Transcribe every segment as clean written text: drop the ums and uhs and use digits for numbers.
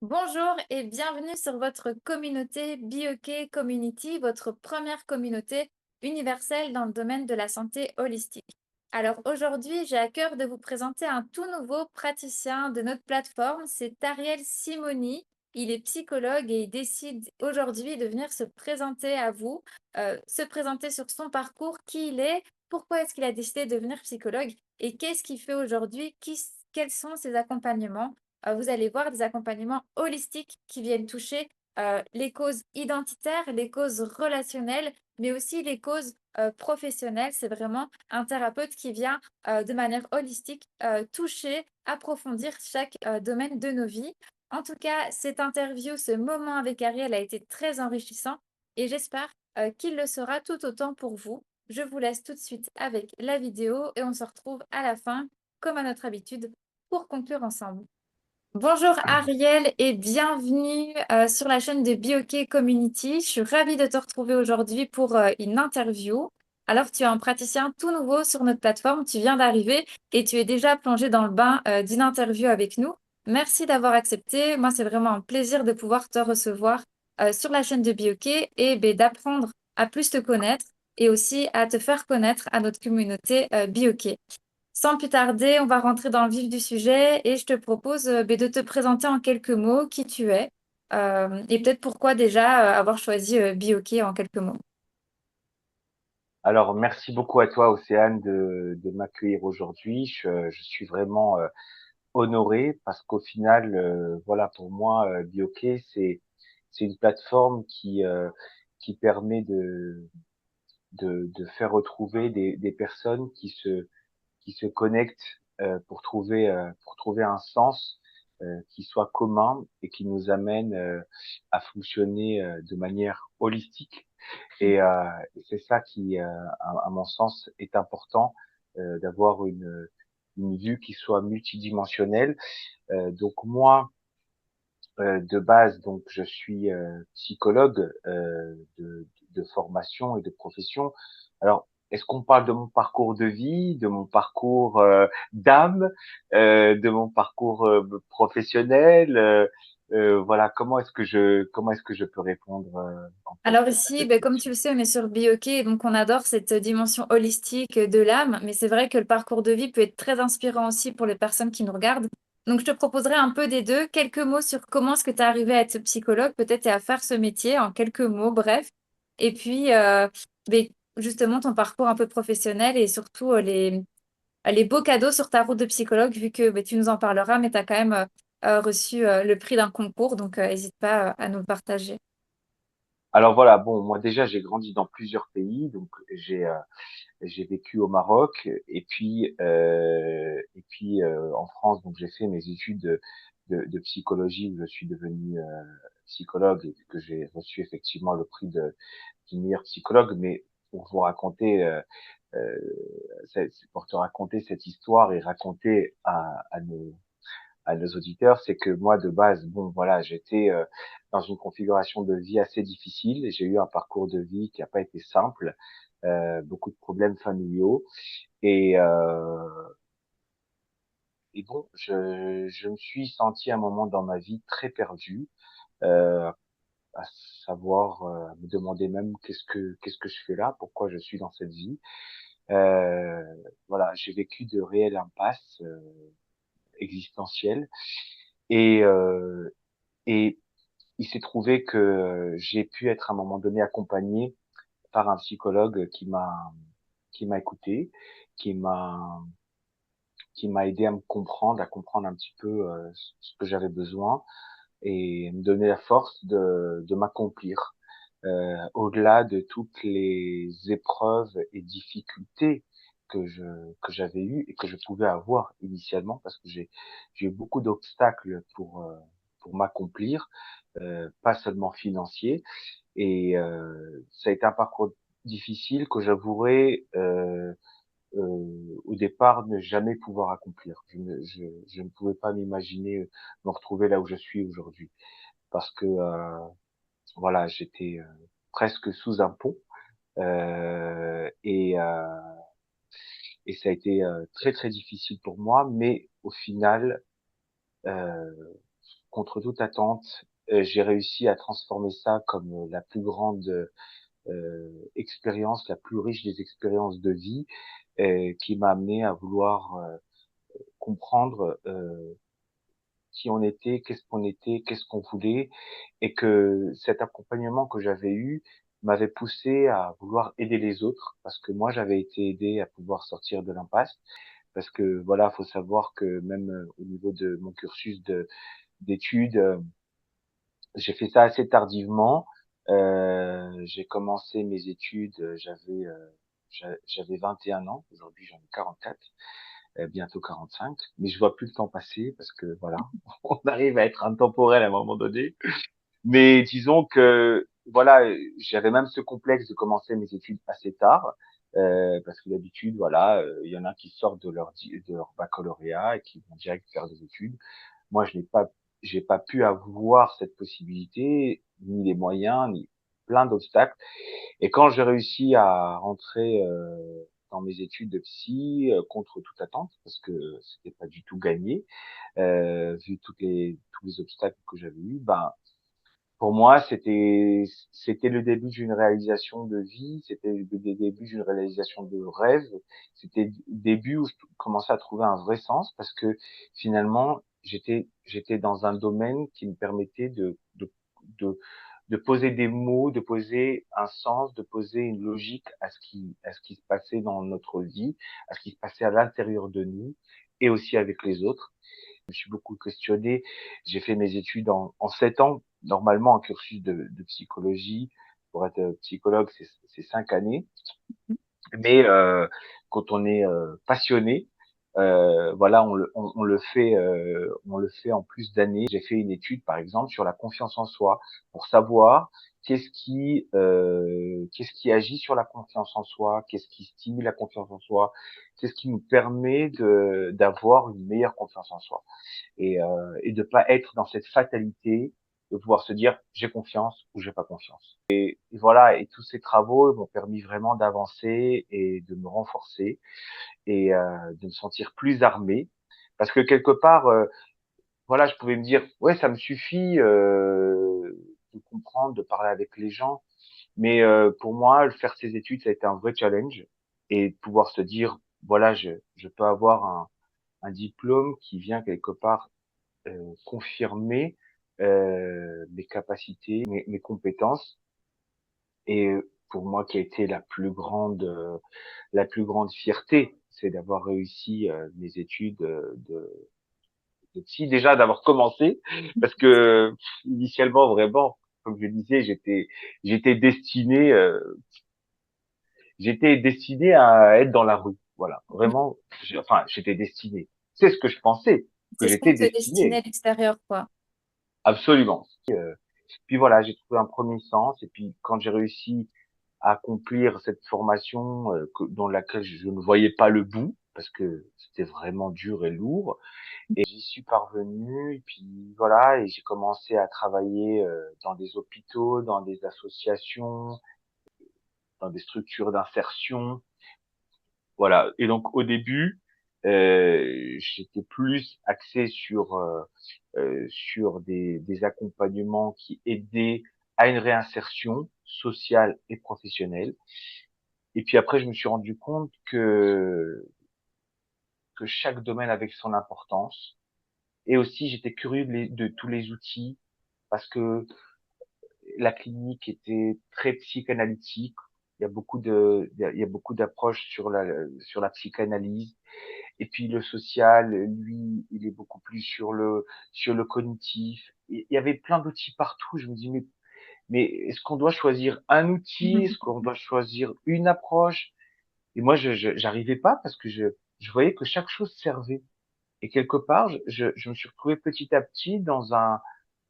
Bonjour et bienvenue sur votre communauté BioK Community, votre première communauté universelle dans le domaine de la santé holistique. Alors aujourd'hui, j'ai à cœur de vous présenter un tout nouveau praticien de notre plateforme, c'est Ariel Simoni. Il est psychologue et il décide aujourd'hui de venir se présenter à vous, se présenter sur son parcours, qui il est, pourquoi est-ce qu'il a décidé de devenir psychologue et qu'est-ce qu'il fait aujourd'hui, quels sont ses accompagnements. Vous allez voir des accompagnements holistiques qui viennent toucher, les causes identitaires, les causes relationnelles, mais aussi les causes, professionnelles. C'est vraiment un thérapeute qui vient, de manière holistique, toucher, approfondir chaque, domaine de nos vies. En tout cas, cette interview, ce moment avec Ariel a été très enrichissant et j'espère, qu'il le sera tout autant pour vous. Je vous laisse tout de suite avec la vidéo et on se retrouve à la fin, comme à notre habitude, pour conclure ensemble. Bonjour Ariel et bienvenue sur la chaîne de BioK Community. Je suis ravie de te retrouver aujourd'hui pour une interview. Alors, tu es un praticien tout nouveau sur notre plateforme, tu viens d'arriver et tu es déjà plongé dans le bain d'une interview avec nous. Merci d'avoir accepté. Moi, c'est vraiment un plaisir de pouvoir te recevoir sur la chaîne de BioK et ben, d'apprendre à plus te connaître et aussi à te faire connaître à notre communauté BioK. Sans plus tarder, on va rentrer dans le vif du sujet et je te propose ben, de te présenter en quelques mots qui tu es et peut-être pourquoi déjà avoir choisi Bioké en quelques mots. Alors, merci beaucoup à toi, Océane, de m'accueillir aujourd'hui. Je suis vraiment honoré parce qu'au final, voilà, pour moi, Bioké, c'est une plateforme qui permet de faire retrouver des personnes qui se connectent pour trouver un sens qui soit commun et qui nous amène à fonctionner de manière holistique. Et c'est ça qui, à mon sens, est important, d'avoir une vue qui soit multidimensionnelle. Donc moi, de base, donc je suis psychologue de formation et de profession. Alors, est-ce qu'on parle de mon parcours de vie, de mon parcours d'âme, de mon parcours professionnel voilà, comment est-ce que je peux répondre en fait Alors à ici, cette ben, comme question? tu le sais, on est sur Bioké et donc on adore cette dimension holistique de l'âme, mais c'est vrai que le parcours de vie peut être très inspirant aussi pour les personnes qui nous regardent. Donc je te proposerai un peu des deux, quelques mots sur comment est-ce que tu es arrivé à être psychologue, peut-être et à faire ce métier en quelques mots, bref. Et puis ben, justement ton parcours un peu professionnel et surtout les beaux cadeaux sur ta route de psychologue, vu que ben, tu nous en parleras, mais tu as quand même reçu le prix d'un concours, donc n'hésite pas à nous le partager. Alors voilà, bon, moi déjà j'ai grandi dans plusieurs pays, donc j'ai vécu au Maroc et puis en France, donc j'ai fait mes études de psychologie où je suis devenu psychologue et que j'ai reçu effectivement le prix du meilleur psychologue. Mais pour vous raconter, pour te raconter cette histoire et raconter à nos auditeurs, c'est que moi de base, bon voilà, j'étais dans une configuration de vie assez difficile. J'ai eu un parcours de vie qui n'a pas été simple, beaucoup de problèmes familiaux et euh, et bon, je me suis senti à un moment dans ma vie très perdu, euh, à savoir me demander même qu'est-ce que je fais là, pourquoi je suis dans cette vie. Euh, voilà, j'ai vécu de réelles impasses existentielles et et il s'est trouvé que j'ai pu être à un moment donné accompagné par un psychologue qui m'a écouté, qui m'a qui m'a aidé à me comprendre, à comprendre un petit peu ce que j'avais besoin et me donner la force de m'accomplir au-delà de toutes les épreuves et difficultés que j'avais eues et que je pouvais avoir initialement parce que j'ai eu beaucoup d'obstacles pour m'accomplir, pas seulement financiers. Et ça a été un parcours difficile que j'avouerai au départ ne jamais pouvoir accomplir. Je ne pouvais pas m'imaginer me retrouver là où je suis aujourd'hui parce que voilà, j'étais presque sous un pont et ça a été très très difficile pour moi, mais au final, euh, contre toute attente, j'ai réussi à transformer ça comme la plus grande expérience, la plus riche des expériences de vie, qui m'a amené à vouloir comprendre qui on était, qu'est-ce qu'on voulait, et que cet accompagnement que j'avais eu m'avait poussé à vouloir aider les autres, parce que moi j'avais été aidé à pouvoir sortir de l'impasse, parce que voilà, faut savoir que même au niveau de mon cursus d'études, j'ai fait ça assez tardivement. J'ai commencé mes études, j'avais 21 ans. Aujourd'hui, j'en ai 44, bientôt 45. Mais je vois plus le temps passer parce que voilà, on arrive à être intemporel à un moment donné. Mais disons que voilà, j'avais même ce complexe de commencer mes études assez tard. Parce que d'habitude, voilà, il y en a qui sortent de leur baccalauréat et qui vont direct faire des études. Moi, j'ai pas pu avoir cette possibilité, ni les moyens, ni plein d'obstacles. Et quand j'ai réussi à rentrer dans mes études de psy, contre toute attente, parce que c'était pas du tout gagné, vu tous les obstacles que j'avais eus, ben pour moi, c'était le début d'une réalisation de vie, c'était le début d'une réalisation de rêve, c'était le début où je commençais à trouver un vrai sens parce que finalement, j'étais dans un domaine qui me permettait de de poser des mots, de poser un sens, de poser une logique à ce qui se passait dans notre vie, à ce qui se passait à l'intérieur de nous et aussi avec les autres. Je me suis beaucoup questionné. J'ai fait mes études en 7 ans. Normalement, un cursus de psychologie, pour être psychologue, c'est 5 années. Mais quand on est passionné, voilà, on le fait en plus d'années. J'ai fait une étude, par exemple, sur la confiance en soi, pour savoir qu'est-ce qui agit sur la confiance en soi, qu'est-ce qui stimule la confiance en soi, qu'est-ce qui nous permet de d'avoir une meilleure confiance en soi et de pas être dans cette fatalité de pouvoir se dire j'ai confiance ou j'ai pas confiance. Et voilà, et tous ces travaux m'ont permis vraiment d'avancer et de me renforcer et de me sentir plus armé. Parce que quelque part, voilà, je pouvais me dire, ouais, ça me suffit de comprendre, de parler avec les gens. Mais pour moi, faire ces études, ça a été un vrai challenge. Et de pouvoir se dire, voilà, je peux avoir un diplôme qui vient quelque part confirmer mes capacités, mes compétences. Et pour moi, qui a été la plus grande fierté, c'est d'avoir réussi mes études de psy, déjà d'avoir commencé, parce que initialement, vraiment, comme je le disais, j'étais destiné, j'étais destiné à être dans la rue. Voilà, vraiment, enfin, j'étais destiné. C'est ce que je pensais, que C'est ce qu'on j'étais te destinait destiné, à l'extérieur, quoi. absolument. Puis voilà, j'ai trouvé un premier sens, et puis quand j'ai réussi à accomplir cette formation dans laquelle je ne voyais pas le bout, parce que c'était vraiment dur et lourd, et j'y suis parvenu, et puis voilà, et j'ai commencé à travailler dans des hôpitaux, dans des associations, dans des structures d'insertion, voilà. Et donc au début, j'étais plus axé sur des accompagnements qui aidaient à une réinsertion sociale et professionnelle. Et puis après, je me suis rendu compte que chaque domaine avait son importance. Et aussi, j'étais curieux de tous les outils parce que la clinique était très psychanalytique. Il y a beaucoup d'approches sur la psychanalyse. Et puis le social, lui, il est beaucoup plus sur le cognitif. Et il y avait plein d'outils partout. Je me dis, mais est-ce qu'on doit choisir un outil? Est-ce qu'on doit choisir une approche? Et moi, j'arrivais pas parce que je voyais que chaque chose servait. Et quelque part, je me suis retrouvé petit à petit dans un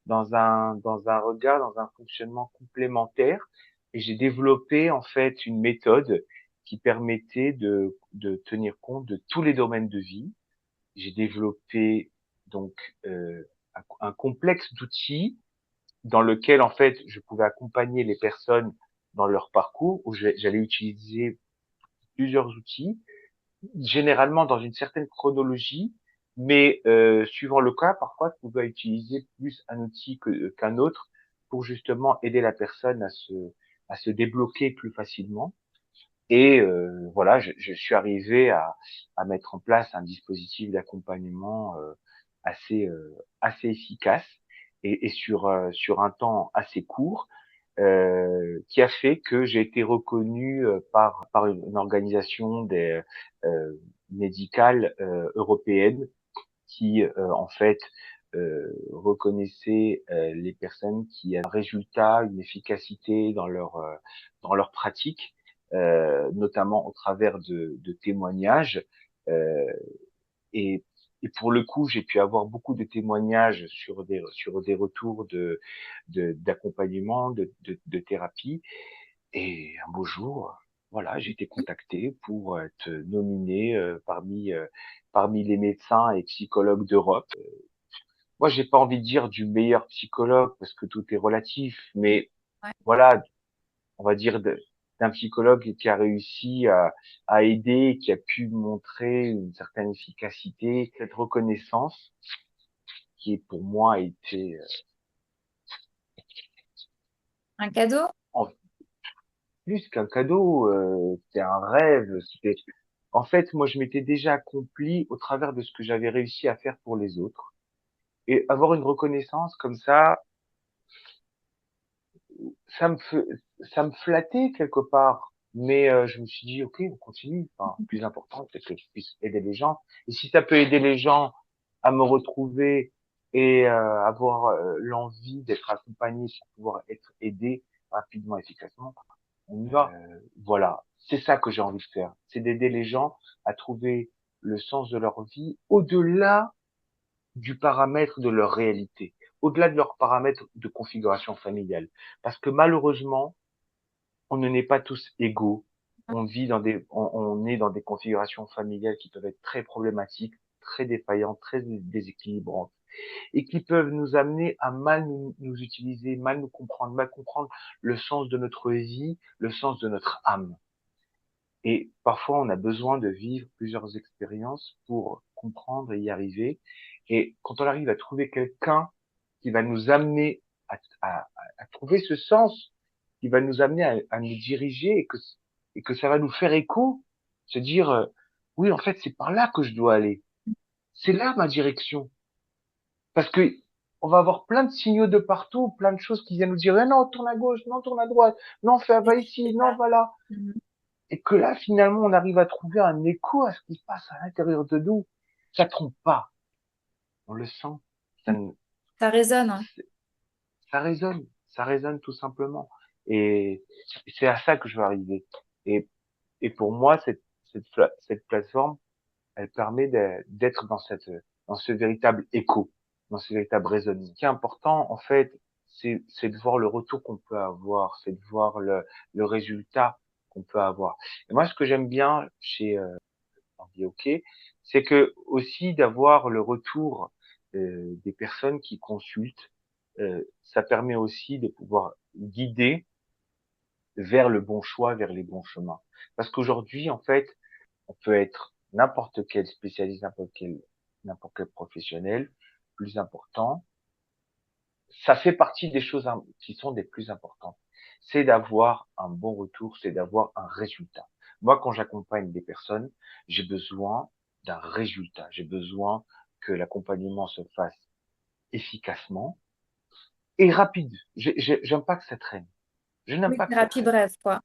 regard, dans un fonctionnement complémentaire. Et j'ai développé, en fait, une méthode qui permettait de tenir compte de tous les domaines de vie. J'ai développé, donc, un complexe d'outils dans lequel, en fait, je pouvais accompagner les personnes dans leur parcours, où j'allais utiliser plusieurs outils généralement dans une certaine chronologie, Mais suivant le cas, parfois, on doit utiliser plus un outil qu'un autre pour justement aider la personne à se débloquer plus facilement. Et voilà, je suis arrivé à mettre en place un dispositif d'accompagnement assez efficace et sur un temps assez court, qui a fait que j'ai été reconnu par une organisation médicale européenne qui en fait reconnaissait les personnes qui avaient un résultat, une efficacité dans leur pratique, notamment au travers de témoignages. Euh, et, et pour le coup, j'ai pu avoir beaucoup de témoignages sur des retours d'accompagnement, de thérapie. Et un beau jour, voilà, j'ai été contacté pour être nominé parmi les médecins et psychologues d'Europe. Moi, j'ai pas envie de dire du meilleur psychologue parce que tout est relatif, mais Ouais. voilà, on va dire d'un psychologue qui a réussi à aider, qui a pu montrer une certaine efficacité, cette reconnaissance qui pour moi a été Un cadeau? en plus qu'un cadeau, c'était un rêve, c'était en fait, moi, je m'étais déjà accompli au travers de ce que j'avais réussi à faire pour les autres. Et avoir une reconnaissance comme ça me fait, ça me flattait quelque part. Mais je me suis dit, ok, on continue. Enfin, le plus important, c'est que je puisse aider les gens. Et si ça peut aider les gens à me retrouver et avoir l'envie d'être accompagné pour pouvoir être aidé rapidement, efficacement, on y va. Voilà, c'est ça que j'ai envie de faire. C'est d'aider les gens à trouver le sens de leur vie au-delà du paramètre de leur réalité, au-delà de leur paramètre de configuration familiale. Parce que malheureusement, on ne n'est pas tous égaux. On est dans des configurations familiales qui peuvent être très problématiques, très défaillantes, très déséquilibrantes, et qui peuvent nous amener à mal nous utiliser, mal comprendre le sens de notre vie, le sens de notre âme. Et parfois, on a besoin de vivre plusieurs expériences pour comprendre et y arriver. Et quand on arrive à trouver quelqu'un qui va nous amener à trouver ce sens, qui va nous amener à nous diriger et que ça va nous faire écho, se dire, oui, en fait, c'est par là que je dois aller. C'est là ma direction. Parce que on va avoir plein de signaux de partout, plein de choses qui viennent nous dire, eh non, tourne à gauche, non, tourne à droite, non, va ici, C'est non, ça. va là. Mhm. Et que là, finalement, on arrive à trouver un écho à ce qui se passe à l'intérieur de nous. Ça trompe pas. On le sent. Ça, Ça résonne, hein. ça résonne tout simplement. Et c'est à ça que je veux arriver. Et, et pour moi, cette plateforme, elle permet d'être dans ce véritable écho, dans ce véritable raisonnement. Ce qui est important, en fait, c'est de voir le retour qu'on peut avoir, c'est de voir le résultat qu'on peut avoir. Et moi, ce que j'aime bien chez OK, c'est que aussi d'avoir le retour des personnes qui consultent, ça permet aussi de pouvoir guider vers le bon choix, vers les bons chemins. Parce qu'aujourd'hui, en fait, on peut être n'importe quel spécialiste, n'importe quel professionnel. Plus important, ça fait partie des choses qui sont des plus importantes. C'est d'avoir un bon retour, c'est d'avoir un résultat. Moi, quand j'accompagne des personnes, j'ai besoin d'un résultat. J'ai besoin que l'accompagnement se fasse efficacement et rapide. J'aime pas que ça traîne. Je n'aime Oui, pas que ça thérapie traîne. brève, quoi.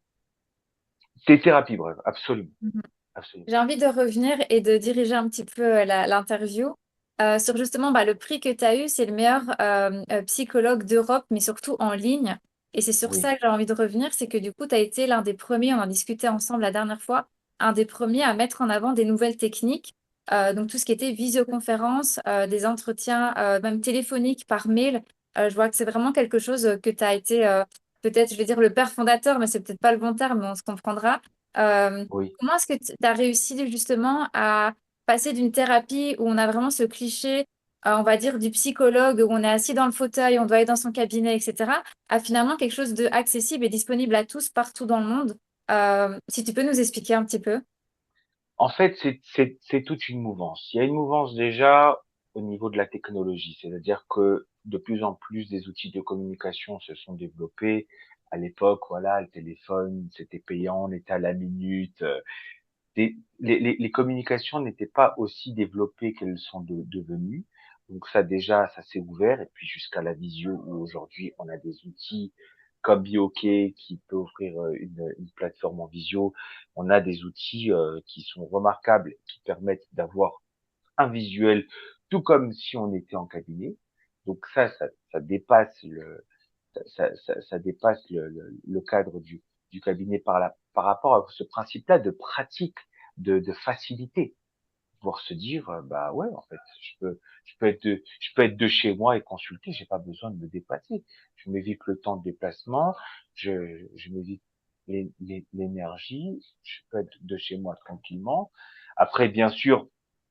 Des thérapies brèves, absolument, Mhm. absolument. J'ai envie de revenir et de diriger un petit peu l'interview sur justement bah, le prix que tu as eu, c'est le meilleur psychologue d'Europe, mais surtout en ligne. Et c'est sur Oui, ça que j'ai envie de revenir, c'est que du coup, tu as été l'un des premiers, on en discutait ensemble la dernière fois, un des premiers à mettre en avant des nouvelles techniques. Donc tout ce qui était visioconférence, des entretiens même téléphoniques par mail. Je vois que c'est vraiment quelque chose que tu as été, peut-être, je vais dire le père fondateur, mais c'est peut-être pas le bon terme, mais on se comprendra. Euh, oui. Comment est-ce que tu as réussi justement à passer d'une thérapie où on a vraiment ce cliché, on va dire, du psychologue, où on est assis dans le fauteuil, on doit aller dans son cabinet, etc., à finalement quelque chose de accessible et disponible à tous partout dans le monde? Si tu peux nous expliquer un petit peu. En fait, c'est toute une mouvance. Il y a une mouvance déjà au niveau de la technologie, c'est-à-dire que de plus en plus des outils de communication se sont développés. À l'époque, voilà, le téléphone, c'était payant, on était à la minute. Les communications n'étaient pas aussi développées qu'elles sont devenues. Donc ça déjà, ça s'est ouvert. Et puis jusqu'à la visio où aujourd'hui on a des outils comme BioK qui peut offrir une plateforme en visio. On a des outils qui sont remarquables, qui permettent d'avoir un visuel, tout comme si on était en cabinet. Donc ça dépasse ça dépasse le cadre du cabinet par rapport à ce principe-là de pratique, de facilité, pouvoir se dire, bah ouais, en fait, je peux être de chez moi et consulter, j'ai pas besoin de me déplacer. Je m'évite le temps de déplacement, je m'évite l'énergie, je peux être de chez moi tranquillement. Après, bien sûr,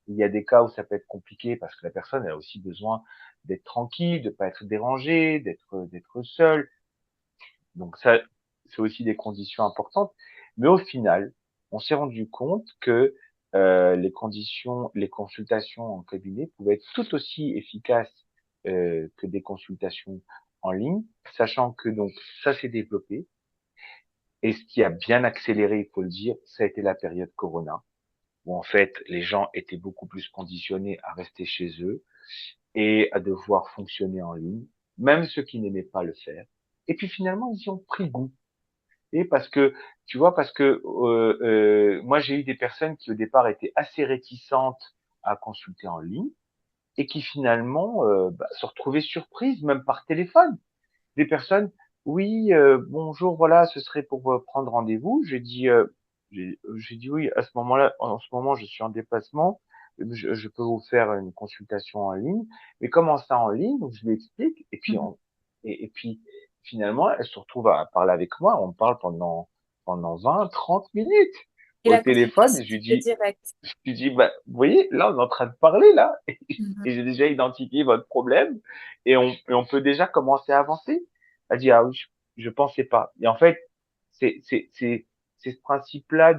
il y a des cas où ça peut être compliqué parce que la personne a aussi besoin d'être tranquille, de pas être dérangée, d'être seule. Donc ça, c'est aussi des conditions importantes. Mais au final, on s'est rendu compte que les consultations en cabinet pouvaient être tout aussi efficaces que des consultations en ligne, sachant que donc ça s'est développé. Et ce qui a bien accéléré, il faut le dire, ça a été la période Corona, où en fait les gens étaient beaucoup plus conditionnés à rester chez eux et à devoir fonctionner en ligne, même ceux qui n'aimaient pas le faire. Et puis finalement, ils y ont pris goût. Et parce que, tu vois, parce que moi, j'ai eu des personnes qui, au départ, étaient assez réticentes à consulter en ligne et qui, finalement, se retrouvaient surprises, même par téléphone. Des personnes, oui, bonjour, voilà, ce serait pour prendre rendez-vous. J'ai dit oui, à ce moment-là, en ce moment, je suis en déplacement. Je peux vous faire une consultation en ligne. Mais comment ça en ligne? Donc, je lui explique. Mmh. Et puis, finalement, elle se retrouve à parler avec moi. On parle pendant 20, 30 minutes Et au la téléphone. consultation Et se fait direct. je lui dis, bah, vous voyez, là, on est en train de parler, là. Mmh. Et j'ai déjà identifié votre problème. Et on peut déjà commencer à avancer. Elle dit, ah oui, je pensais pas. Et en fait, c'est, c'est, c'est, c'est ce principe-là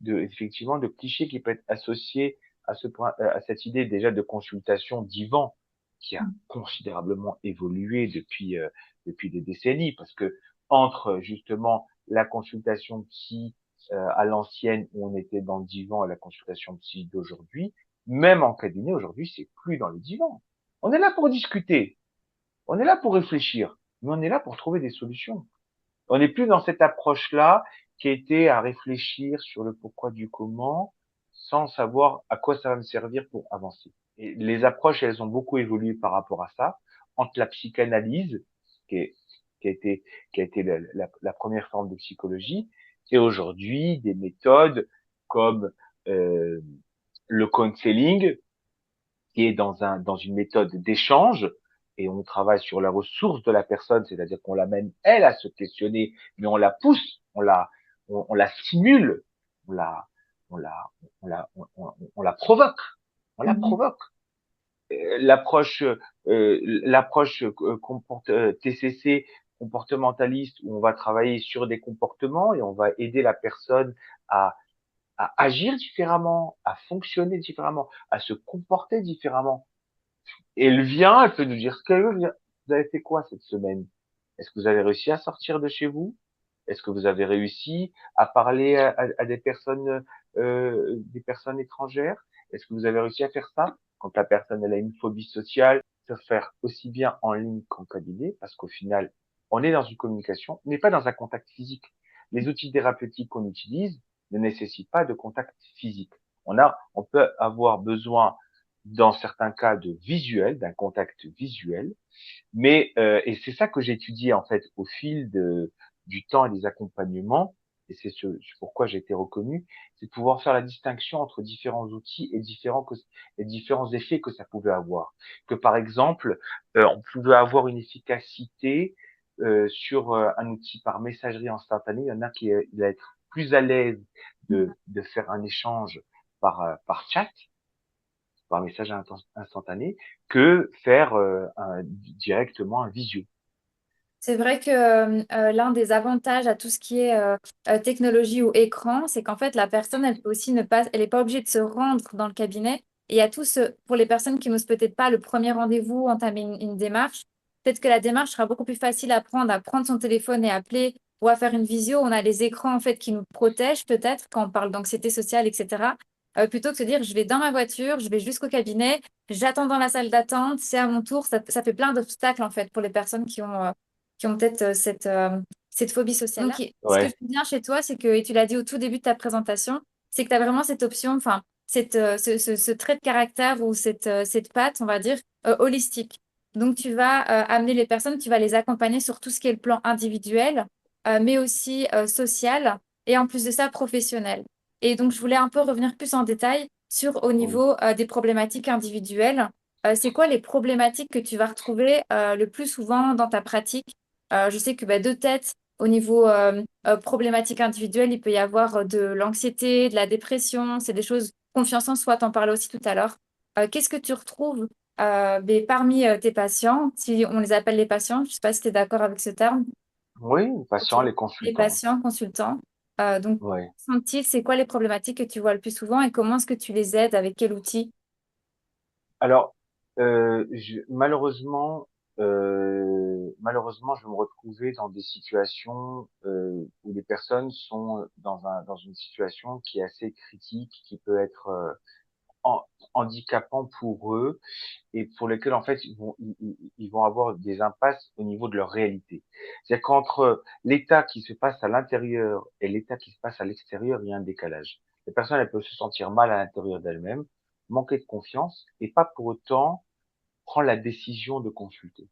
effectivement, de cliché qui peut être associé à cette idée déjà de consultation divan qui a Mmh. considérablement évolué depuis des décennies parce que entre justement la consultation psy à l'ancienne où on était dans le divan et la consultation psy d'aujourd'hui, même en cabinet aujourd'hui, c'est plus dans le divan. On est là pour discuter, on est là pour réfléchir, mais on est là pour trouver des solutions. On n'est plus dans cette approche-là qui était à réfléchir sur le pourquoi du comment sans savoir à quoi ça va me servir pour avancer. Et les approches, elles ont beaucoup évolué par rapport à ça, entre la psychanalyse, qui, est, qui a été, qui a été la première forme de psychologie, et aujourd'hui des méthodes comme euh, le counseling, qui est dans une méthode d'échange, et on travaille sur la ressource de la personne, c'est-à-dire qu'on l'amène, elle, à se questionner, mais on la pousse, on la stimule, on la, on la, on la provoque, on la Mmh. provoque. L'approche, l'approche TCC comportementaliste, où on va travailler sur des comportements et on va aider la personne à agir différemment, à fonctionner différemment, à se comporter différemment. Et elle vient, elle peut nous dire ce qu'elle veut. Vous avez fait quoi cette semaine? Est-ce que vous avez réussi à sortir de chez vous? Est-ce que vous avez réussi à parler à des personnes étrangères? Est-ce que vous avez réussi à faire ça? Quand la personne elle a une phobie sociale, se faire aussi bien en ligne qu'en cabinet, parce qu'au final, on est dans une communication, on n'est pas dans un contact physique. Les outils thérapeutiques qu'on utilise ne nécessitent pas de contact physique. On peut avoir besoin dans certains cas de visuel, d'un contact visuel, mais et c'est ça que j'ai étudié en fait au fil du temps et des accompagnements, et c'est pourquoi j'ai été reconnu, c'est de pouvoir faire la distinction entre différents outils et différents effets que ça pouvait avoir. Que par exemple, on pouvait avoir une efficacité sur un outil par messagerie instantanée. Il y en a il va être plus à l'aise de faire un échange par chat, par message instantané, que faire directement un visio. C'est vrai que l'un des avantages à tout ce qui est technologie ou écran, c'est qu'en fait, la personne, elle peut aussi ne pas, elle n'est pas obligée de se rendre dans le cabinet. Et il y a tout ce, pour les personnes qui n'osent peut-être pas le premier rendez-vous, entamer une démarche, peut-être que la démarche sera beaucoup plus facile à prendre son téléphone et appeler ou à faire une visio. On a les écrans, en fait, qui nous protègent peut-être quand on parle d'anxiété sociale, etc. Plutôt que de se dire, je vais dans ma voiture, je vais jusqu'au cabinet, j'attends dans la salle d'attente, c'est à mon tour. Ça fait plein d'obstacles, en fait, pour les personnes qui ont peut-être cette phobie sociale. Donc, ce que Ouais. j'aime bien chez toi, c'est que, et tu l'as dit au tout début de ta présentation, c'est que tu as vraiment cette option, enfin, ce trait de caractère ou cette patte, on va dire, holistique. Donc, tu vas amener les personnes, tu vas les accompagner sur tout ce qui est le plan individuel, mais aussi social, et en plus de ça, professionnel. Et donc, je voulais un peu revenir plus en détail sur au Oui. niveau des problématiques individuelles. C'est quoi les problématiques que tu vas retrouver le plus souvent dans ta pratique? Je sais que bah, de tête, au niveau problématique individuelle, il peut y avoir de l'anxiété, de la dépression, c'est des choses, confiance en soi, t'en parlais aussi tout à l'heure. Qu'est-ce que tu retrouves mais parmi tes patients, si on les appelle les patients, je ne sais pas si tu es d'accord avec ce terme. Oui, les Ok. patients, les Les consultants. patients, consultants. Donc, Ouais. sont-ils, c'est quoi les problématiques que tu vois le plus souvent et comment est-ce que tu les aides, avec quel outil? Alors, malheureusement, je vais me retrouver dans des situations où les personnes sont dans une situation qui est assez critique, qui peut être han- handicapant pour eux et pour lesquels en fait ils vont avoir des impasses au niveau de leur réalité. C'est-à-dire qu'entre l'état qui se passe à l'intérieur et l'état qui se passe à l'extérieur, il y a un décalage. Les personnes, elles peuvent se sentir mal à l'intérieur d'elles-mêmes, manquer de confiance et pas pour autant prendre la décision de consulter.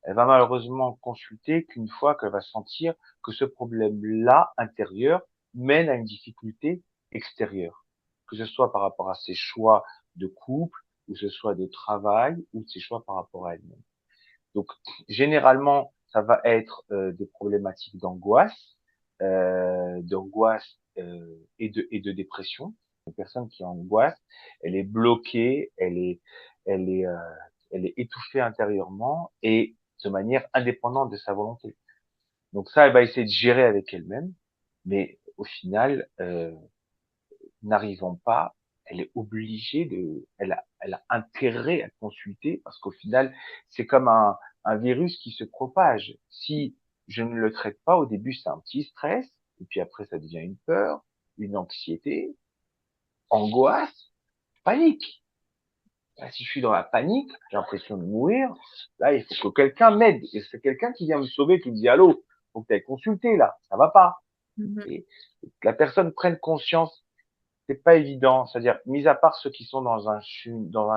Elle va malheureusement consulter qu'une fois qu'elle va sentir que ce problème-là intérieur mène à une difficulté extérieure, que ce soit par rapport à ses choix de couple, ou ce soit de travail, ou ses choix par rapport à elle-même. Donc, généralement, ça va être des problématiques d'angoisse et de dépression. Une personne qui angoisse, elle est bloquée, elle est, euh, elle est étouffée intérieurement et de manière indépendante de sa volonté. Donc ça, elle va essayer de gérer avec elle-même, mais au final, n'arrivant pas, elle est obligée elle a intérêt à consulter parce qu'au final, c'est comme un virus qui se propage. Si je ne le traite pas, au début, c'est un petit stress, et puis après, ça devient une peur, une anxiété, angoisse, panique. Là, si je suis dans la panique, j'ai l'impression de mourir, là, il faut que quelqu'un m'aide. Et c'est quelqu'un qui vient me sauver, qui me dit, allô, faut que tu ailles consulter, là, ça va pas. Mhm. Et que la personne prenne conscience, c'est pas évident. C'est-à-dire, mis à part ceux qui sont dans un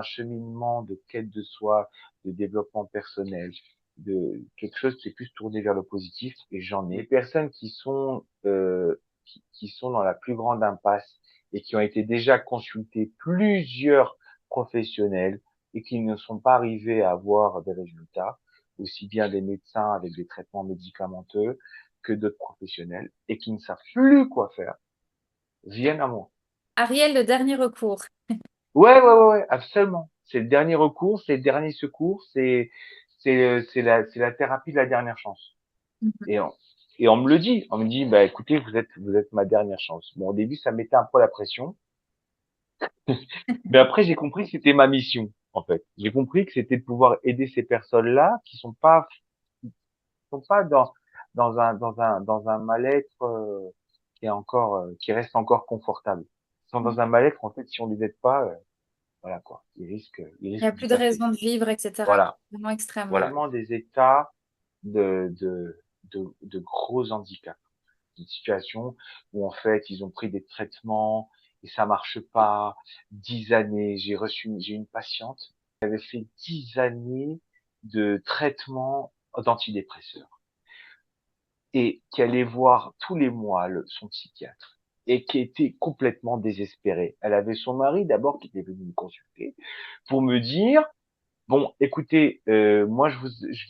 cheminement de quête de soi, de développement personnel, de quelque chose qui est plus tourné vers le positif, et j'en ai. Les personnes qui sont dans la plus grande impasse et qui ont été déjà consultées plusieurs professionnels et qui ne sont pas arrivés à avoir des résultats, aussi bien des médecins avec des traitements médicamenteux que d'autres professionnels et qui ne savent plus quoi faire, viennent à moi. Ariel, le dernier recours. Ouais, absolument. C'est le dernier recours, c'est le dernier secours, c'est la thérapie de la dernière chance. Mhm. Et on me le dit, on me dit, bah écoutez, vous êtes ma dernière chance. Bon, au début, ça mettait un peu la pression, mais après, j'ai compris que c'était ma mission, en fait. J'ai compris que c'était de pouvoir aider ces personnes-là qui sont pas dans un mal-être qui reste encore confortable. Ils sont dans un mal-être, en fait, si on les aide pas, voilà quoi, ils Il n'y a risquent d'y plus de passer. raison de vivre, etc. Voilà, Vraiment extrême, ouais. voilà. Vraiment des états de gros handicaps. Une situation où en fait ils ont pris des traitements et ça marche pas. 10 années, j'ai une patiente qui avait fait 10 années de traitement d'antidépresseurs et qui allait voir tous les mois son psychiatre et qui était complètement désespérée. Elle avait son mari d'abord qui était venu me consulter pour me dire bon, écoutez, moi je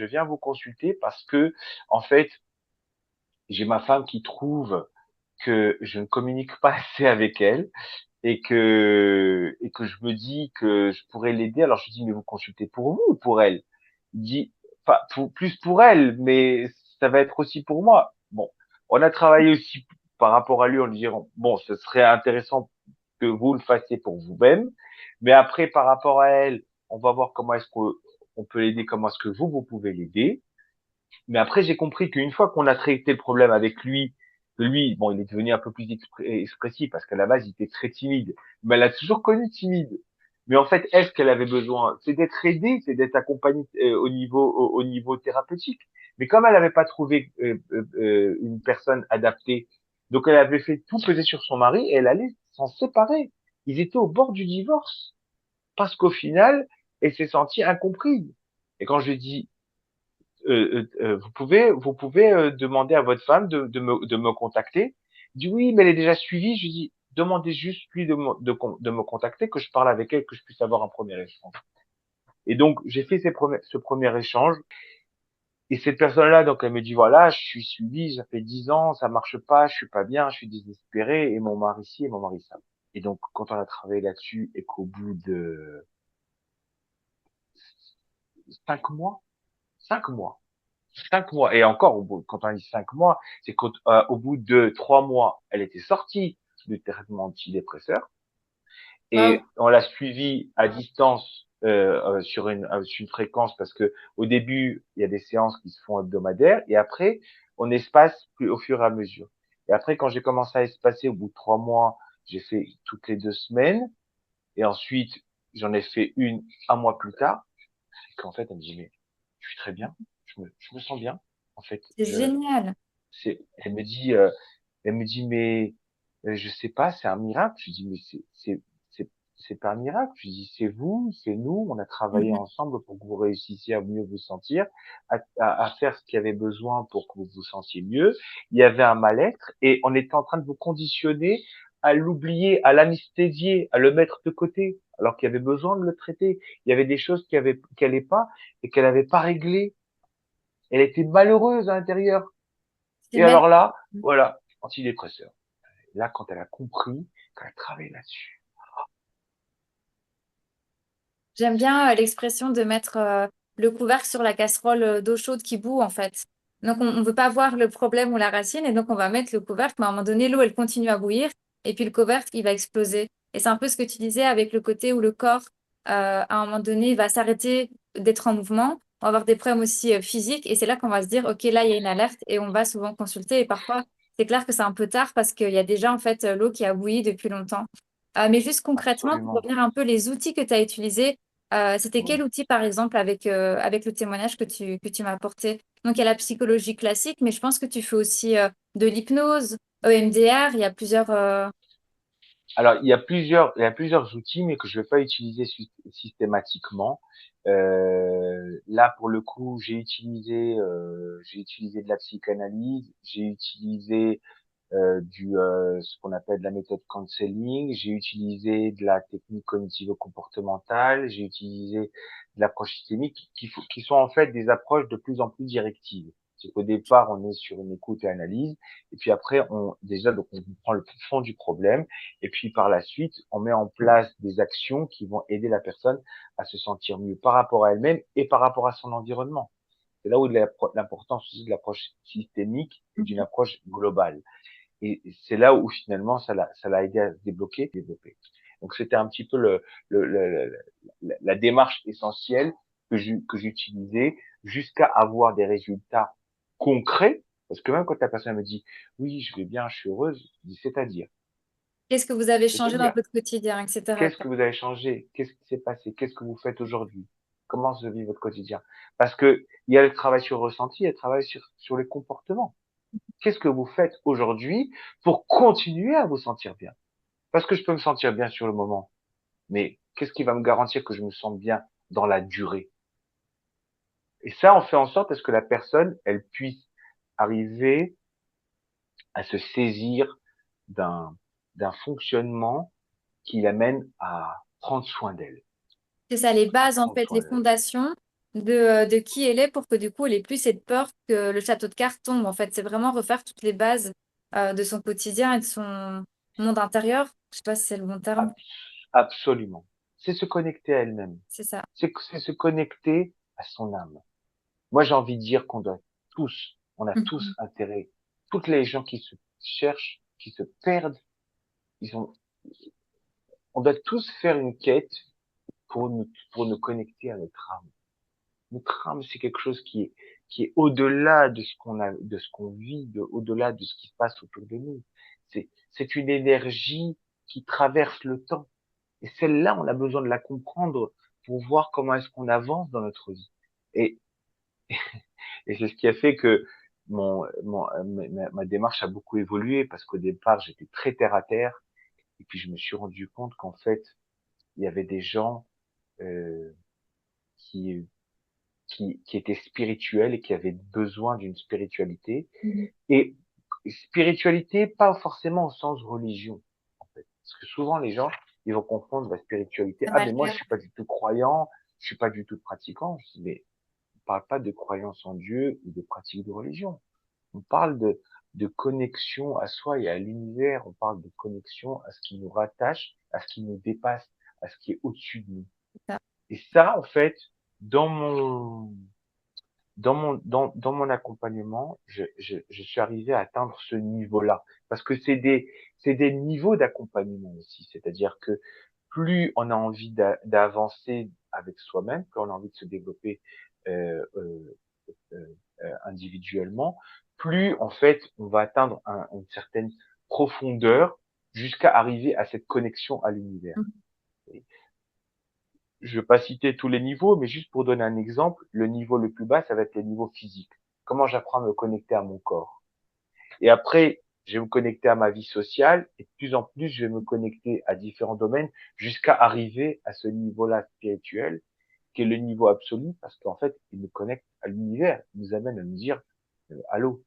viens vous consulter parce que en fait j'ai ma femme qui trouve que je ne communique pas assez avec elle et que je me dis que je pourrais l'aider. Alors je lui dis mais vous consultez pour vous ou pour elle? Il dit pas plus pour elle, mais ça va être aussi pour moi. Bon, on a travaillé aussi par rapport à lui en lui disant, bon, ce serait intéressant que vous le fassiez pour vous-même, mais après, par rapport à elle, on va voir comment est-ce qu'on peut l'aider, comment est-ce que vous pouvez l'aider. Mais après, j'ai compris qu'une fois qu'on a traité le problème avec lui, que lui, bon, il est devenu un peu plus expressif parce qu'à la base, il était très timide. Mais elle a toujours connu timide. Mais en fait, elle, ce qu'elle avait besoin, c'est d'être aidée, c'est d'être accompagnée au niveau thérapeutique. Mais comme elle n'avait pas trouvé une personne adaptée, donc elle avait fait tout peser sur son mari et elle allait s'en séparer. Ils étaient au bord du divorce parce qu'au final, elle s'est sentie incomprise. Et quand je lui ai dit, vous pouvez demander à votre femme de me contacter. Il dit oui, mais elle est déjà suivie. Je lui dis, demandez juste lui de me contacter, que je parle avec elle, que je puisse avoir un premier échange. Et donc, j'ai fait ce premier échange. Et cette personne-là, donc, elle me dit, voilà, je suis suivie, ça fait 10 ans, ça marche pas, je suis pas bien, je suis désespéré, et mon mari ci, et mon mari ça. Et donc, quand on a travaillé là-dessus, et qu'au bout de 5 mois, 5 mois, 5 mois. Et encore, quand on dit 5 mois, c'est qu'au bout de 3 mois, elle était sortie du traitement antidépresseur Waouh, et on l'a suivie à distance sur une fréquence parce que au début, il y a des séances qui se font hebdomadaires et après, on espace plus au fur et à mesure. Et après, quand j'ai commencé à espacer au bout de 3 mois, j'ai fait toutes les 2 semaines et ensuite, j'en ai fait une un mois plus tard. Et qu'en fait, elle me dit, mais je suis très bien, je me sens bien. En fait, c'est génial. elle me dit, mais je sais pas, c'est un miracle. Je dis, mais c'est, c'est pas un miracle. Je dis, c'est vous, c'est nous. On a travaillé Mhm. ensemble pour que vous réussissiez à mieux vous sentir, à faire ce qu'il y avait besoin pour que vous vous sentiez mieux. Il y avait un mal-être et on était en train de vous conditionner à l'oublier, à l'anesthésier, à le mettre de côté, alors qu'il y avait besoin de le traiter. Il y avait des choses qui allaient pas et qu'elle n'avait pas réglées. Elle était malheureuse à l'intérieur. C'est Et même alors là, voilà, antidépresseur. Là, quand elle a compris, quand elle travaille là-dessus. J'aime bien l'expression de mettre le couvercle sur la casserole d'eau chaude qui bout, en fait. Donc, on ne veut pas voir le problème ou la racine, et donc on va mettre le couvercle, mais à un moment donné, l'eau, elle continue à bouillir, et puis le couvercle, il va exploser. Et c'est un peu ce que tu disais avec le côté où le corps, à un moment donné, va s'arrêter d'être en mouvement. On va avoir des problèmes aussi physiques, et c'est là qu'on va se dire, OK, là, il y a une alerte, et on va souvent consulter. Et parfois, c'est clair que c'est un peu tard parce qu'il y a déjà, en fait, l'eau qui a bouilli depuis longtemps. Mais juste concrètement, pour Absolument. revenir un peu les outils que tu as utilisés, c'était Oui. quel outil, par exemple, avec le témoignage que tu m'as apporté? Donc, il y a la psychologie classique, mais je pense que tu fais aussi de l'hypnose, EMDR, il y a plusieurs... Alors, il y a plusieurs outils, mais que je ne vais pas utiliser systématiquement. Là, pour le coup, j'ai utilisé de la psychanalyse, j'ai utilisé ce qu'on appelle de la méthode counseling. J'ai utilisé de la technique cognitivo-comportementale. J'ai utilisé de l'approche systémique qui sont en fait des approches de plus en plus directives. C'est qu'au départ, on est sur une écoute et analyse, et puis après, déjà, donc, on prend le fond du problème, et puis par la suite, on met en place des actions qui vont aider la personne à se sentir mieux par rapport à elle-même et par rapport à son environnement. C'est là où l'importance aussi de l'approche systémique et d'une approche globale. Et c'est là où finalement ça l'a aidé à se débloquer, développer. Donc c'était un petit peu la démarche essentielle que j'utilisais jusqu'à avoir des résultats concrets. Parce que même quand la personne me dit oui, je vais bien, je suis heureuse, je dis Qu'est-ce que vous avez changé dans c'est-à-dire, votre quotidien, etc. qu'est-ce que vous avez changé? Qu'est-ce qui s'est passé? Qu'est-ce que vous faites aujourd'hui? Comment se vit votre quotidien? Parce que il y a le travail sur le ressenti et le travail sur les comportements. Qu'est-ce que vous faites aujourd'hui pour continuer à vous sentir bien? Parce que je peux me sentir bien sur le moment, mais qu'est-ce qui va me garantir que je me sente bien dans la durée? Et ça, on fait en sorte à ce que la personne, elle puisse arriver à se saisir d'un, d'un fonctionnement qui l'amène à prendre soin d'elle, C'est ça, les à bases, en prendre fait, les soin d'elle. fondations de qui elle est pour que du coup, elle ait plus cette peur que le château de cartes tombe. En fait, c'est vraiment refaire toutes les bases de son quotidien et de son monde intérieur. Je sais pas si c'est le bon terme. Absolument. C'est se connecter à elle-même. C'est ça. C'est se connecter à son âme. Moi, j'ai envie de dire qu'on doit on a tous Mhm. intérêt, toutes les gens qui se cherchent, qui se perdent, ils ont, on doit tous faire une quête pour nous connecter à notre âme. Notre âme, c'est quelque chose qui est au-delà de ce qu'on a, de ce qu'on vit, au-delà de ce qui se passe autour de nous. C'est une énergie qui traverse le temps. Et celle-là, on a besoin de la comprendre pour voir comment est-ce qu'on avance dans notre vie. Et, et c'est ce qui a fait que ma démarche a beaucoup évolué parce qu'au départ, j'étais très terre à terre. Et puis, je me suis rendu compte qu'en fait, il y avait des gens euh, qui, qui étaient spirituels et qui avaient besoin d'une spiritualité. Mhm. Et spiritualité, pas forcément au sens religion, en fait. Parce que souvent, les gens, ils vont confondre la spiritualité. C'est Ah, mal mais moi, je clair. suis pas du tout croyant, je suis pas du tout pratiquant. Je dis, mais on parle pas de croyance en Dieu ou de pratique de religion. On parle de connexion à soi et à l'univers. On parle de connexion à ce qui nous rattache, à ce qui nous dépasse, à ce qui est au-dessus de nous. C'est ça. Et ça, en fait, dans dans mon accompagnement, je suis arrivé à atteindre ce niveau-là. Parce que c'est des niveaux d'accompagnement aussi. C'est-à-dire que plus on a envie d'avancer avec soi-même, plus on a envie de se développer euh, euh, individuellement, plus en fait on va atteindre une certaine profondeur jusqu'à arriver à cette connexion à l'univers. Mhm. Je vais pas citer tous les niveaux, mais juste pour donner un exemple, le niveau le plus bas, ça va être le niveau physique. Comment j'apprends à me connecter à mon corps. Et après, je vais me connecter à ma vie sociale, et de plus en plus, je vais me connecter à différents domaines jusqu'à arriver à ce niveau-là spirituel, qui est le niveau absolu, parce qu'en fait, il nous connecte à l'univers, il nous amène à nous dire, allô,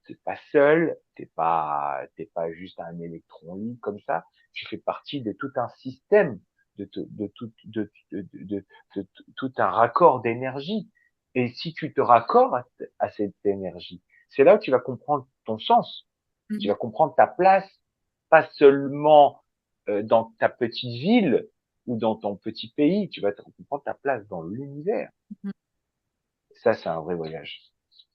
t'es pas seul, t'es pas juste un électron libre comme ça. Tu fais partie de tout un système, de tout un raccord d'énergie. Et si tu te raccordes à cette énergie, c'est là où tu vas comprendre ton sens. Tu Mhm. vas comprendre ta place, pas seulement dans ta petite ville ou dans ton petit pays. Tu vas comprendre ta place dans l'univers. Mhm. Ça, c'est un vrai voyage.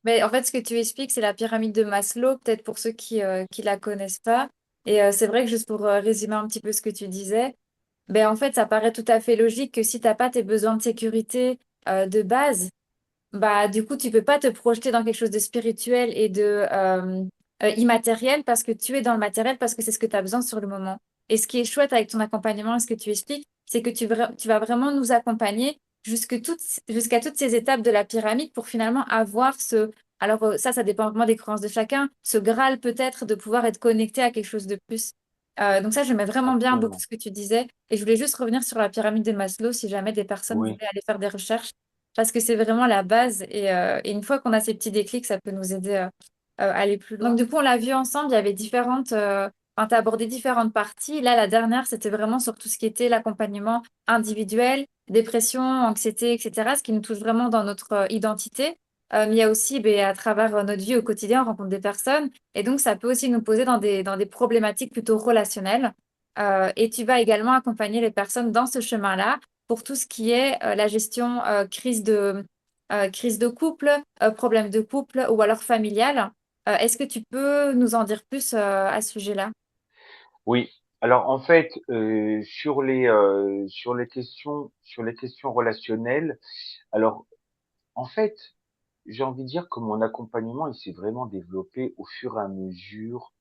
Mais en fait, ce que tu expliques, c'est la pyramide de Maslow, peut-être pour ceux qui la connaissent pas. Et c'est vrai que juste pour résumer un petit peu ce que tu disais, ben en fait, ça paraît tout à fait logique que si t'as pas tes besoins de sécurité de base, bah du coup, tu peux pas te projeter dans quelque chose de spirituel et de immatériel parce que tu es dans le matériel parce que c'est ce que tu as besoin sur le moment. Et ce qui est chouette avec ton accompagnement et ce que tu expliques, c'est que tu vas vraiment nous accompagner jusqu'à toutes ces étapes de la pyramide pour finalement avoir ce... Alors ça dépend vraiment des croyances de chacun, ce Graal peut-être de pouvoir être connecté à quelque chose de plus. Donc ça, j'aimais vraiment bien beaucoup Absolument. ce que tu disais. Et je voulais juste revenir sur la pyramide de Maslow si jamais des personnes Oui, voulaient aller faire des recherches parce que c'est vraiment la base. Et une fois qu'on a ces petits déclics, ça peut nous aider à aller plus loin. Donc, du coup, on l'a vu ensemble, il y avait différentes. Enfin, tu as abordé différentes parties. Là, la dernière, c'était vraiment sur tout ce qui était l'accompagnement individuel, dépression, anxiété, etc., ce qui nous touche vraiment dans notre identité. Mais il y a aussi, ben, à travers notre vie au quotidien, on rencontre des personnes. Et donc, ça peut aussi nous poser dans des problématiques plutôt relationnelles. Et tu vas également accompagner les personnes dans ce chemin-là pour tout ce qui est la gestion crise de couple, problème de couple ou alors familial. Est-ce que tu peux nous en dire plus à ce sujet-là? oui. Alors en fait, sur les questions relationnelles, alors en fait, j'ai envie de dire que mon accompagnement, il s'est vraiment développé au fur et à mesure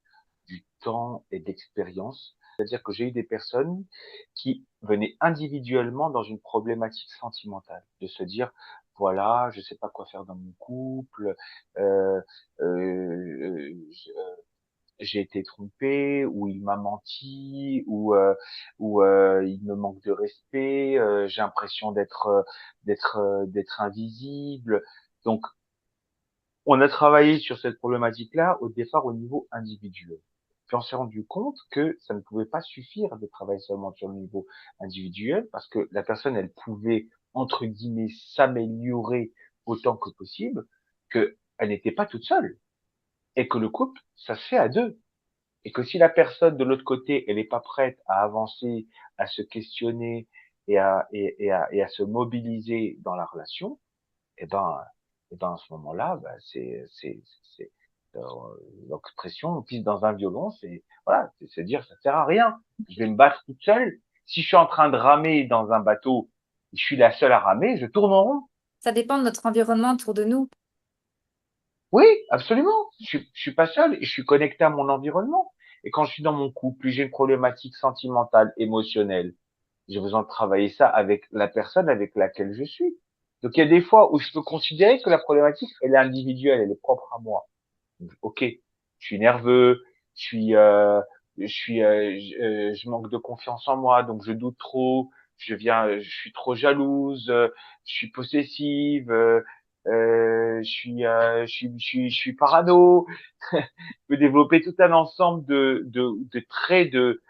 du temps et d'expérience. C'est-à-dire que j'ai eu des personnes qui venaient individuellement dans une problématique sentimentale, de se dire voilà, je sais pas quoi faire dans mon couple, euh, je- j'ai été trompé, ou il m'a menti, ou il me manque de respect, j'ai l'impression d'être invisible. Donc, on a travaillé sur cette problématique-là au départ au niveau individuel. Puis on s'est rendu compte que ça ne pouvait pas suffire de travailler seulement sur le niveau individuel parce que la personne, elle pouvait, entre guillemets, s'améliorer autant que possible, qu'elle n'était pas toute seule et que le couple, ça se fait à deux. Et que si la personne de l'autre côté, elle n'est pas prête à avancer, à se questionner et à se mobiliser dans la relation, eh ben, et ben à ce moment-là, bah, c'est euh, l'expression pisse dans un violon, c'est voilà, c'est dire ça sert à rien. Je vais me battre toute seule. Si je suis en train de ramer dans un bateau, je suis la seule à ramer, je tourne en rond. Ça dépend de notre environnement autour de nous. Oui, absolument. Je suis pas seul et je suis connecté à mon environnement. Et quand je suis dans mon couple, j'ai une problématique sentimentale, émotionnelle, j'ai besoin de travailler ça avec la personne avec laquelle je suis. Donc il y a des fois où je peux considérer que la problématique, elle est individuelle, elle est propre à moi. Donc, ok, je suis nerveux, je suis, je manque de confiance en moi, donc je doute trop, je suis trop jalouse, je suis possessive, je suis parano. Je peux développer tout un ensemble de traits de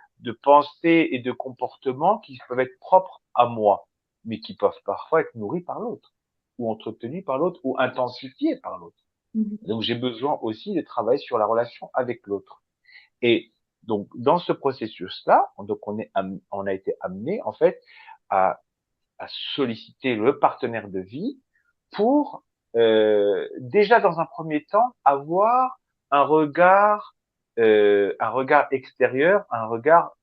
pensée et de comportements qui peuvent être propres à moi, mais qui peuvent parfois être nourris par l'autre, ou entretenus par l'autre, ou intensifiés par l'autre. Mhm. Donc j'ai besoin aussi de travailler sur la relation avec l'autre. Et donc dans ce processus-là, donc on a été amené en fait à, à solliciter le partenaire de vie pour déjà dans un premier temps avoir un regard extérieur, un regard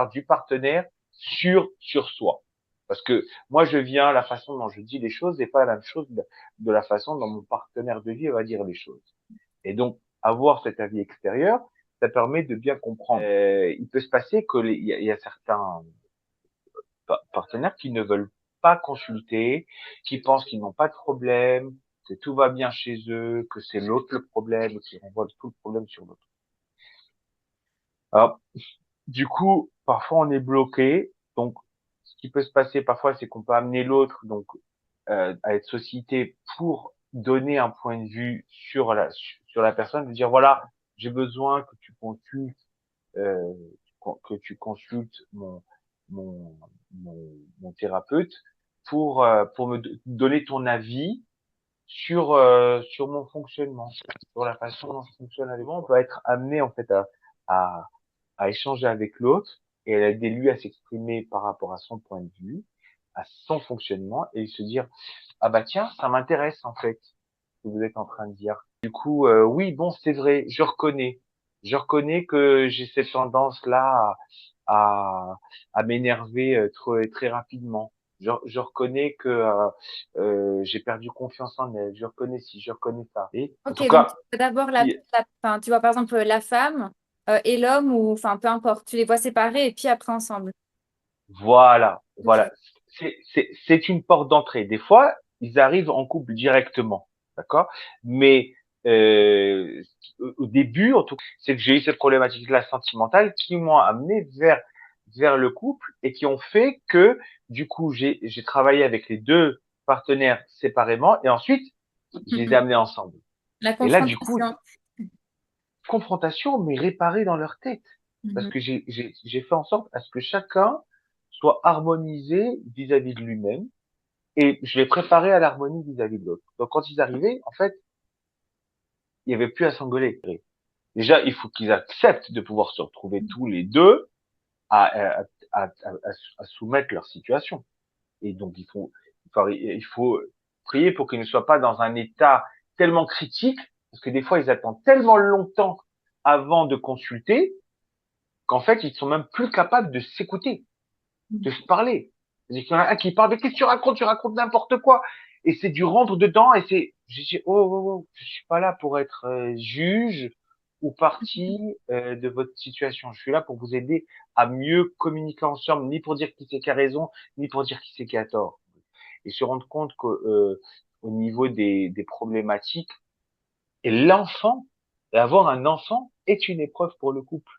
du partenaire sur soi. Parce que moi je viens, la façon dont je dis les choses n'est pas la même chose de la façon dont mon partenaire de vie va dire les choses. Et donc avoir cet avis extérieur, ça permet de bien comprendre. Il peut se passer que il y a certains partenaires qui ne veulent pas consulter, qui pensent qu'ils n'ont pas de problème, que tout va bien chez eux, que c'est l'autre le problème, qui renvoient tout le problème sur l'autre. Alors, du coup, parfois on est bloqué. Donc, ce qui peut se passer parfois, c'est qu'on peut amener l'autre donc à être sollicité pour donner un point de vue sur la personne, de dire voilà, j'ai besoin que tu consultes euh, que tu consultes mon, mon thérapeute pour me donner ton avis sur mon fonctionnement, sur la façon dont je fonctionne avec moi. On peut être amené en fait à, à échanger avec l'autre et à aider lui à s'exprimer par rapport à son point de vue, à son fonctionnement et se dire ah bah tiens, ça m'intéresse en fait ce que vous êtes en train de dire. Du coup, oui, bon, c'est vrai, je reconnais. Je reconnais que j'ai cette tendance-là à, à m'énerver très rapidement. Je reconnais que j'ai perdu confiance en elle. Je reconnais ci, je reconnais ça. Et en Ok, tout donc cas, d'abord il- enfin, tu vois par exemple la femme et l'homme, ou enfin peu importe, tu les vois séparés et puis après ensemble. voilà. Ok. C'est une porte d'entrée. Des fois, ils arrivent en couple directement, d'accord? Mais au début, en tout cas, c'est que j'ai eu cette problématique-là sentimentale qui m'ont amené vers le couple et qui ont fait que, du coup, j'ai travaillé avec les deux partenaires séparément et ensuite, je les ai amenés ensemble. La Et là, du coup, confrontation. confrontation, mais réparée dans leur tête. Parce Mhm. que j'ai fait en sorte à ce que chacun soit harmonisé vis-à-vis de lui-même et je les préparais à l'harmonie vis-à-vis de l'autre. Donc quand ils arrivaient, en fait, il n'y avait plus à s'engueuler. Déjà, il faut qu'ils acceptent de pouvoir se retrouver tous les deux à, à, à soumettre leur situation. Et donc il faut prier pour qu'ils ne soient pas dans un état tellement critique, parce que des fois ils attendent tellement longtemps avant de consulter qu'en fait ils sont même plus capables de s'écouter, de se parler. C'est-à-dire qu'il y en a un qui parle, mais qu'est-ce que tu racontes n'importe quoi. Et c'est du rentre dedans, et je dis, je suis pas là pour être juge ou partie de votre situation. Je suis là pour vous aider à mieux communiquer ensemble, ni pour dire qui c'est qui a raison, ni pour dire qui c'est qui a tort. Et se rendre compte que au niveau des problématiques, et l'enfant, et avoir un enfant est une épreuve pour le couple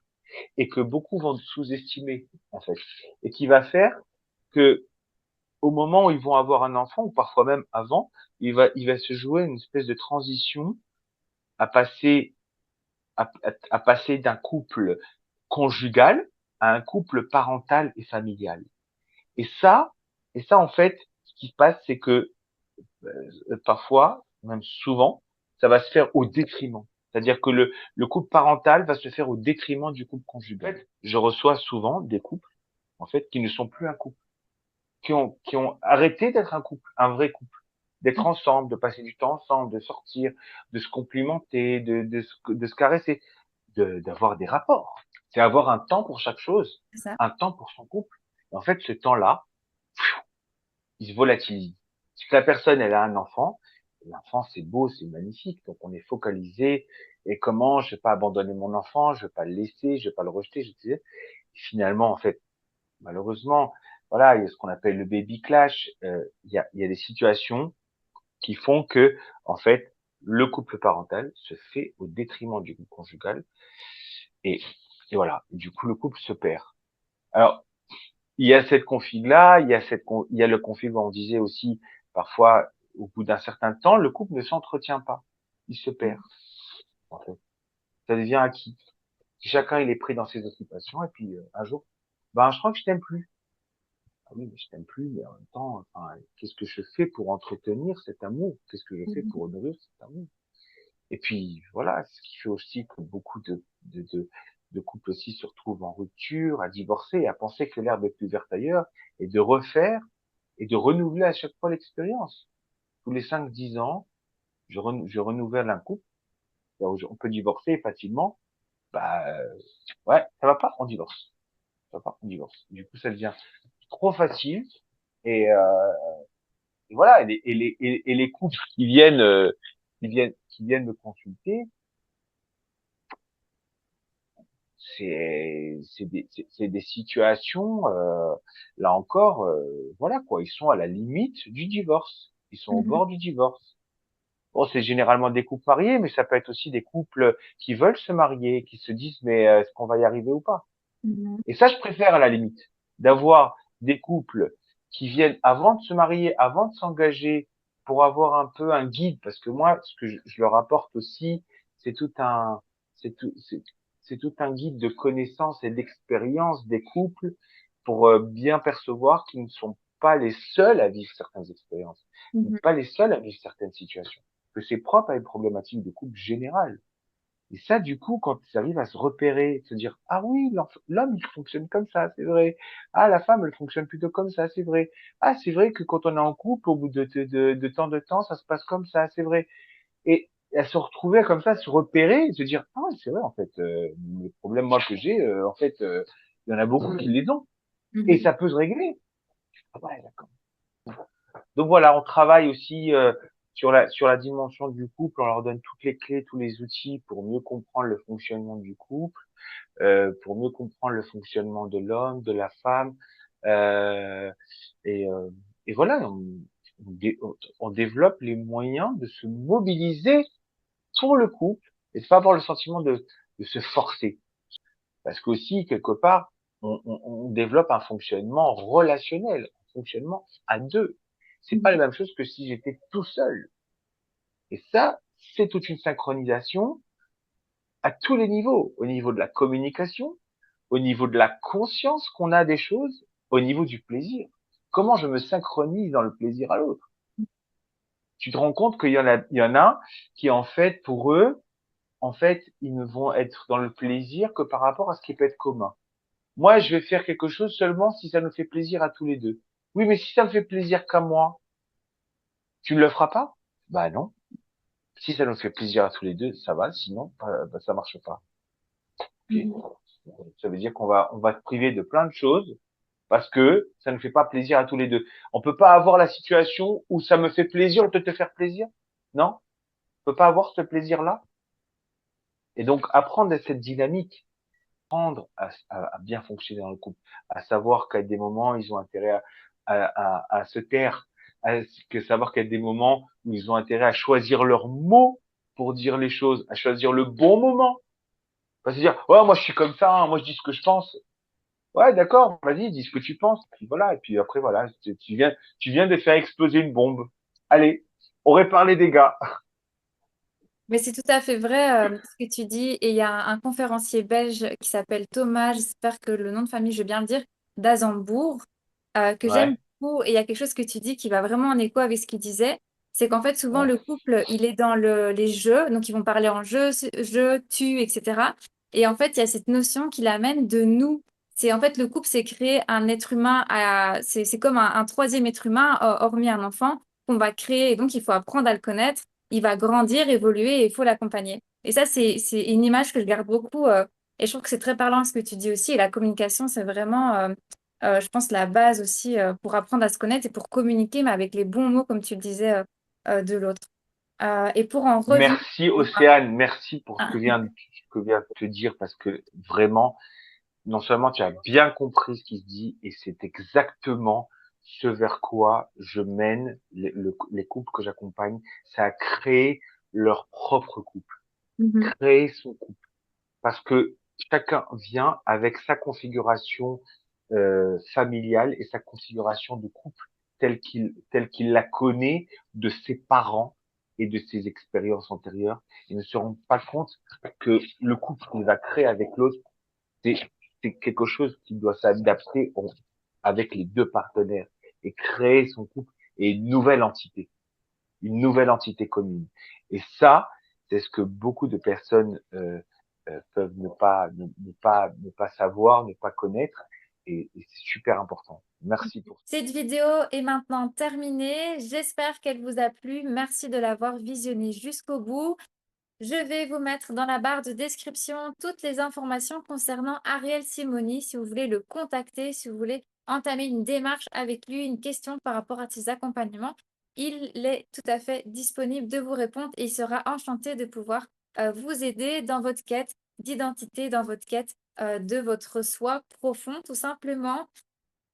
et que beaucoup vont sous-estimer en fait, et qui va faire que au moment où ils vont avoir un enfant, ou parfois même avant, il va se jouer une espèce de transition à passer, à passer d'un couple conjugal à un couple parental et familial. Et ça, et ça en fait, ce qui se passe, c'est que parfois, même souvent, ça va se faire au détriment. C'est-à-dire que le couple parental va se faire au détriment du couple conjugal. En fait, je reçois souvent des couples, en fait, qui ne sont plus un couple, qui ont arrêté d'être un couple, un vrai couple. d'être ensemble, de passer du temps ensemble, de sortir, de se complimenter, de se caresser, d'avoir des rapports. C'est avoir un temps pour chaque chose, c'est ça. un temps pour son couple. Et en fait, ce temps-là, il se volatilise. Si la personne, elle a un enfant, l'enfant, c'est beau, c'est magnifique. Donc, on est focalisé. Et comment je vais pas abandonner mon enfant, je vais pas le laisser, je vais pas le rejeter, je disais. Et finalement, en fait, malheureusement, voilà, il y a ce qu'on appelle le baby clash. Il y a des situations qui font que, en fait, le couple parental se fait au détriment du couple conjugal. Et, et voilà. Du coup, le couple se perd. Alors, il y a cette config-là, il y a le config où on disait aussi, parfois, au bout d'un certain temps, le couple ne s'entretient pas. Il se perd, en fait. Ça devient acquis. Chacun, il est pris dans ses occupations, et puis, un jour, ben, je crois que je t'aime plus. Ah oui, mais je t'aime plus, mais en même temps, enfin, qu'est-ce que je fais pour entretenir cet amour? Qu'est-ce que je fais Mhm. pour nourrir cet amour? Et puis, voilà, ce qui fait aussi que beaucoup de couples aussi se retrouvent en rupture, à divorcer, à penser que l'herbe est plus verte ailleurs, et de refaire et de renouveler à chaque fois l'expérience. Tous les 5, 10 ans, je renouvelle un couple. On peut divorcer facilement. Bah, ouais, ça va pas, on divorce. Ça va pas, on divorce. Du coup, ça devient trop facile. Et, et voilà, et les couples qui viennent me consulter, c'est des situations, là encore, voilà quoi, ils sont à la limite du divorce. Ils sont au Mhm. bord du divorce. Bon, c'est généralement des couples mariés, mais ça peut être aussi des couples qui veulent se marier, qui se disent mais est-ce qu'on va y arriver ou pas? Mhm. Et ça, je préfère à la limite d'avoir des couples qui viennent avant de se marier, avant de s'engager, pour avoir un peu un guide, parce que moi, ce que je leur apporte aussi, c'est tout un, c'est tout, c'est tout un guide de connaissances et d'expérience des couples pour bien percevoir qu'ils ne sont pas les seuls à vivre certaines expériences, Mhm. pas les seuls à vivre certaines situations, que c'est propre à une problématique de couple générale. Et ça, du coup, quand ils arrivent à se repérer, se dire, ah oui, l'homme, il fonctionne comme ça, c'est vrai. Ah, la femme, elle fonctionne plutôt comme ça, c'est vrai. Ah, c'est vrai que quand on est en couple, au bout de temps, ça se passe comme ça, c'est vrai. Et à se retrouver comme ça, se repérer, et se dire, ah oui, c'est vrai, en fait, les problèmes, moi, que j'ai, en fait, il y en a beaucoup qui les ont. Et Mhm. ça peut se régler. Ah ouais, d'accord. Donc voilà, on travaille aussi sur la dimension du couple, on leur donne toutes les clés, tous les outils pour mieux comprendre le fonctionnement du couple, pour mieux comprendre le fonctionnement de l'homme, de la femme, euh, et, euh, et voilà, on développe les moyens de se mobiliser pour le couple et de pas avoir le sentiment de se forcer, parce qu'aussi quelque part, on développe un fonctionnement relationnel, un fonctionnement à deux. C'est pas la Mhm. même chose que si j'étais tout seul. Et ça, c'est toute une synchronisation à tous les niveaux, au niveau de la communication, au niveau de la conscience qu'on a des choses, au niveau du plaisir. Comment je me synchronise dans le plaisir à l'autre? Tu te rends compte il y en a qui, en fait, pour eux, en fait, ils ne vont être dans le plaisir que par rapport à ce qui peut être commun. Moi, je vais faire quelque chose seulement si ça nous fait plaisir à tous les deux. Oui, mais si ça me fait plaisir qu'à moi, tu ne le feras pas? Bah non. Si ça nous fait plaisir à tous les deux, ça va. Sinon, bah, ça marche pas. Okay. Mhm. Ça veut dire on va se priver de plein de choses parce que ça ne fait pas plaisir à tous les deux. On peut pas avoir la situation où ça me fait plaisir de te faire plaisir. Non, on peut pas avoir ce plaisir-là. Et donc apprendre à cette dynamique, apprendre à bien fonctionner dans le couple, à savoir qu'à des moments ils ont intérêt à se taire, savoir qu'à des moments où ils ont intérêt à choisir leurs mots pour dire les choses, à choisir le bon moment. Pas se dire, ouais, moi je suis comme ça, hein, moi je dis ce que je pense. Ouais, d'accord, vas-y, dis ce que tu penses. Puis voilà, et puis après, voilà, tu viens de faire exploser une bombe. Allez, on répare les dégâts. Mais c'est tout à fait vrai ce que tu dis. Et il y a un conférencier belge qui s'appelle Thomas, j'espère que le nom de famille, je vais bien le dire, d'Azembourg, que j'aime Ouais, beaucoup. Et il y a quelque chose que tu dis qui va vraiment en écho avec ce qu'il disait. C'est qu'en fait, souvent, ouais, le couple, il est dans les jeux. Donc, ils vont parler en jeu, je, tu, etc. Et en fait, il y a cette notion qui l'amène de nous. C'est en fait, le couple, c'est créer un être humain, c'est comme un troisième être humain, hormis un enfant, qu'on va créer et donc il faut apprendre à le connaître. Il va grandir, évoluer et il faut l'accompagner. Et ça, c'est une image que je garde beaucoup et je trouve que c'est très parlant ce que tu dis aussi. Et la communication, c'est vraiment, je pense, la base aussi pour apprendre à se connaître et pour communiquer, mais avec les bons mots, comme tu le disais, de l'autre. Et pour en revenir Merci au- Océane, merci pour Ah, ce que vient de te dire parce que vraiment, non seulement tu as bien compris ce qui se dit et c'est exactement ce vers quoi je mène les couples que j'accompagne, c'est à créer leur propre couple, mhm, créer son couple parce que chacun vient avec sa configuration familiale et sa configuration de couple telle qu'il la connaît de ses parents et de ses expériences antérieures. Ils ne se rendent pas compte que le couple qu'il va créer avec l'autre, c'est, c'est quelque chose qui doit s'adapter avec les deux partenaires et créer son couple et une nouvelle entité commune. Et ça, c'est ce que beaucoup de personnes peuvent ne pas savoir, ne pas connaître, et c'est super important. Merci pour ça. Cette vidéo est maintenant terminée. J'espère qu'elle vous a plu. Merci de l'avoir visionnée jusqu'au bout. Je vais vous mettre dans la barre de description toutes les informations concernant Ariel Simoni si vous voulez le contacter, si vous voulez entamer une démarche avec lui, une question par rapport à ses accompagnements. Il est tout à fait disponible de vous répondre et il sera enchanté de pouvoir vous aider dans votre quête d'identité, dans votre quête de votre soi profond, tout simplement.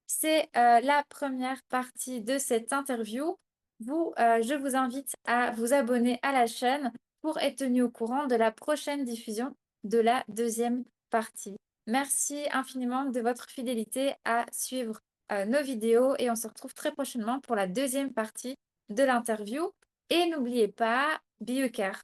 C'est la première partie de cette interview. Je vous invite à vous abonner à la chaîne pour être tenu au courant de la prochaine diffusion de la deuxième partie. Merci infiniment de votre fidélité à suivre nos vidéos et on se retrouve très prochainement pour la deuxième partie de l'interview. Et n'oubliez pas, be a care.